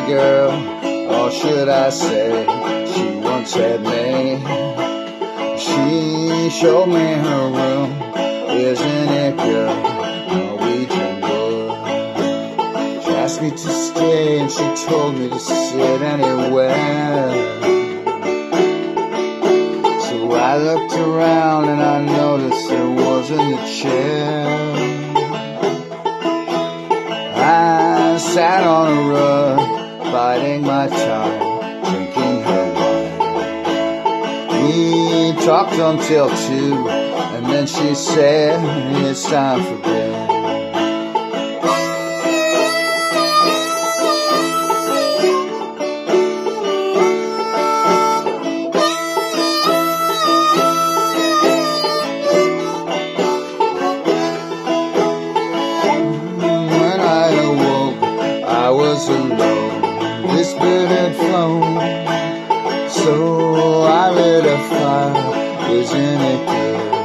girl, or should I say, she once had me. She showed me her room, isn't it good, Norwegian wood. She asked me to stay and she told me to sit anywhere. So I looked around and I noticed there wasn't a chair. I sat on a rug, biding my time, drinking her wine. We talked until 2, and then she said, it's time for bed. When I awoke, I was alone. This bird had flown, so I lit a fire. Isn't it good?